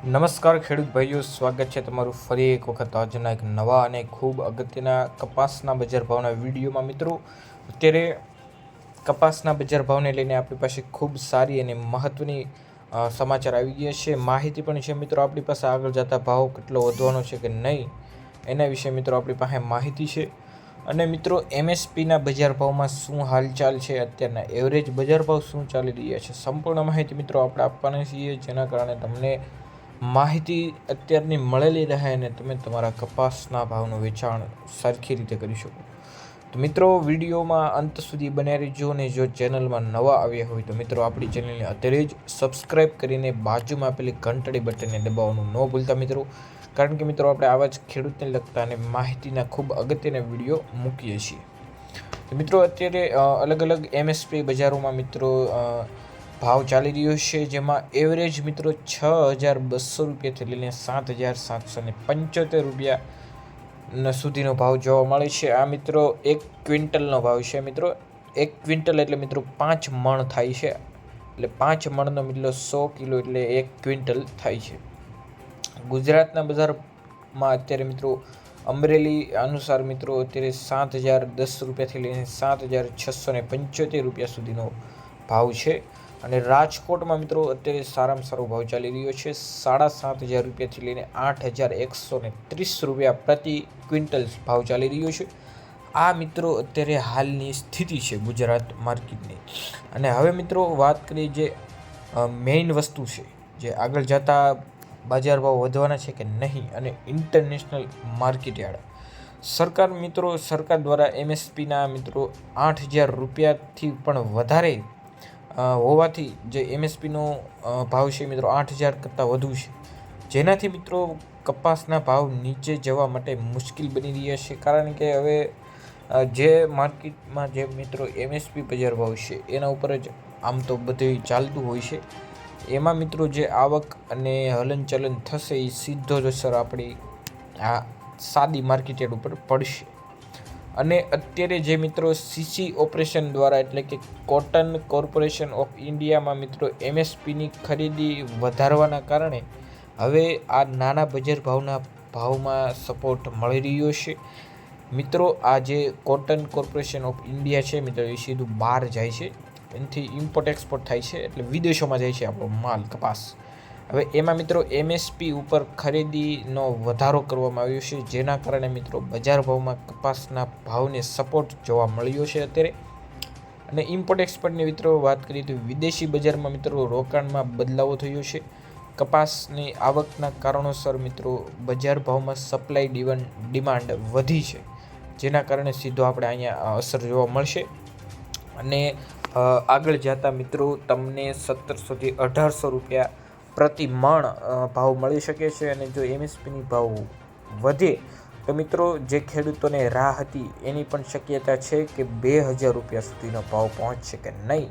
નમસ્કાર ખેડૂત ભાઈઓ, સ્વાગત છે તમારું ફરી એક વખત આજના એક નવા અને ખૂબ અગત્યના કપાસના બજાર ભાવના વિડીયોમાં. મિત્રો, અત્યારે કપાસના બજાર ભાવને લઈને આપણી પાસે ખૂબ સારી અને મહત્ત્વની સમાચાર આવી ગયા છે, માહિતી પણ છે. મિત્રો, આપણી પાસે આગળ જતા ભાવ કેટલો વધવાનો છે કે નહીં એના વિશે મિત્રો આપણી પાસે માહિતી છે. અને મિત્રો, એમએસપીના બજાર ભાવમાં શું હાલચાલ છે, અત્યારના એવરેજ બજાર ભાવ શું ચાલી રહ્યા છે, સંપૂર્ણ માહિતી મિત્રો આપણે આપવાના છીએ, જેના કારણે તમને માહિતી અત્યારની મળેલી રહે અને તમે તમારા કપાસના ભાવનું વેચાણ સરખી રીતે કરી શકો. તો મિત્રો, વિડીયોમાં અંત સુધી બન્યા રહેજો. અને જો ચેનલમાં નવા આવ્યા હોય તો મિત્રો આપણી ચેનલને અત્યારે જ સબસ્ક્રાઈબ કરીને બાજુમાં આપેલી ઘંટડી બટનને દબાવવાનું ન ભૂલતા મિત્રો, કારણ કે મિત્રો આપણે આવા જ ખેડૂતને લગતા અને માહિતીના ખૂબ અગત્યના વિડીયો મૂકીએ છીએ. તો મિત્રો, અત્યારે અલગ અલગ એમએસપી બજારોમાં મિત્રો ભાવ ચાલી રહ્યો છે, જેમાં એવરેજ મિત્રો 6,200 રૂપિયાથી લઈને 7,775 રૂપિયા સુધીનો ભાવ જોવા મળે છે. આ મિત્રો 1 ક્વિન્ટલનો ભાવ છે. મિત્રો, 1 ક્વિન્ટલ એટલે મિત્રો 5 મણ થાય છે, એટલે 5 મણનો મિત્રો 100 કિલો એટલે 1 ક્વિન્ટલ થાય છે. ગુજરાતના બજારમાં અત્યારે મિત્રો અમરેલી અનુસાર મિત્રો અત્યારે 7,010 રૂપિયાથી લઈને 7,675 રૂપિયા સુધીનો ભાવ છે. અને રાજકોટમાં મિત્રો અત્યારે સારામાં સારો ભાવ ચાલી રહ્યો છે, 7,500 રૂપિયાથી લઈને 8,130 રૂપિયા પ્રતિ ક્વિન્ટલ ભાવ ચાલી રહ્યો છે. આ મિત્રો અત્યારે હાલની સ્થિતિ છે ગુજરાત માર્કેટની. અને હવે મિત્રો વાત કરીએ જે મેઇન વસ્તુ છે, જે આગળ જતા બજાર ભાવ વધવાના છે કે નહીં, અને ઇન્ટરનેશનલ માર્કેટ યાર્ડ સરકાર દ્વારા એમએસપીના મિત્રો 8,000 રૂપિયાથી પણ વધારે હોવાથી જે એમએસપીનો ભાવ છે મિત્રો 8,000 કરતાં વધુ છે, જેનાથી મિત્રો કપાસના ભાવ નીચે જવા માટે મુશ્કેલ બની રહ્યા છે. કારણ કે હવે જે માર્કેટમાં જે મિત્રો એમએસપી બજાર ભાવ છે એના ઉપર જ આમ તો બધું ચાલતું હોય છે. એમાં મિત્રો જે આવક અને હલનચલન થશે એ સીધો જ અસર આપણી આ સાદી માર્કેટ ઉપર પડશે. અને અત્યારે જે મિત્રો સીસી ઓપરેશન દ્વારા એટલે કે કોટન કોર્પોરેશન ઓફ ઇન્ડિયામાં મિત્રો એમએસપીની ખરીદી વધારવાના કારણે હવે આ નાના બજાર ભાવમાં સપોર્ટ મળી રહ્યો છે. મિત્રો, આ જે કોટન કોર્પોરેશન ઓફ ઇન્ડિયા છે મિત્રો એ સીધું બહાર જાય છે, એનાથી ઇમ્પોર્ટ એક્સપોર્ટ થાય છે, એટલે વિદેશોમાં જાય છે આપણો માલ કપાસ. હવે એમાં મિત્રો એમએસપી ઉપર ખરીદીનો વધારો કરવામાં આવ્યો છે, જેના કારણે મિત્રો બજાર ભાવમાં કપાસના ભાવને સપોર્ટ જોવા મળ્યો છે અત્યારે. અને ઇમ્પોર્ટ એક્સપોર્ટની મિત્રો વાત કરીએ તો વિદેશી બજારમાં મિત્રો રોકાણમાં બદલાવો થયો છે. કપાસની આવકના કારણોસર મિત્રો બજાર ભાવમાં સપ્લાય ડિમાન્ડ વધી છે, જેના કારણે સીધો આપણે અહીંયા અસર જોવા મળશે. અને આગળ જતા મિત્રો તમને 1,700થી 1,800 રૂપિયા પ્રતિ મણ ભાવ મળી શકે છે. અને જો એમએસપીની ભાવ વધે તો મિત્રો જે ખેડૂતોને રાહ હતી એની પણ શક્યતા છે કે 2,000 રૂપિયા સુધીનો ભાવ પહોંચશે કે નહીં.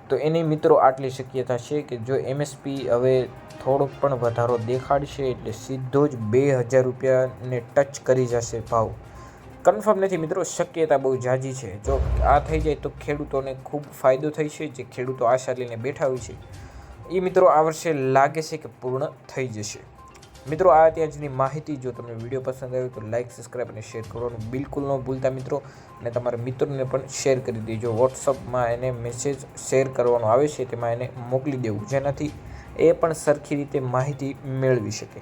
તો એની મિત્રો આટલી શક્યતા છે કે જો એમએસપી હવે થોડોક પણ વધારો દેખાડશે એટલે સીધો જ 2,000 રૂપિયાને ટચ કરી જશે ભાવ. કન્ફર્મ નથી મિત્રો, શક્યતા બહુ ઝાઝી છે. જો આ થઈ જાય તો ખેડૂતોને ખૂબ ફાયદો થઈ છે. જે ખેડૂતો આશા લઈને બેઠા હોય છે એ મિત્રો આ વર્ષે લાગે છે કે પૂર્ણ થઈ જશે. મિત્રો, આ ત્યાંની માહિતી. જો તમને વિડીયો પસંદ આવ્યો તો લાઇક, સબસ્ક્રાઈબ અને શેર કરવાનું બિલકુલ ન ભૂલતા મિત્રો. અને તમારા મિત્રોને પણ શેર કરી દેજો. વોટ્સઅપમાં એને મેસેજ શેર કરવાનો આવે છે તેમાં એને મોકલી દેવું, જેનાથી એ પણ સરખી રીતે માહિતી મેળવી શકે.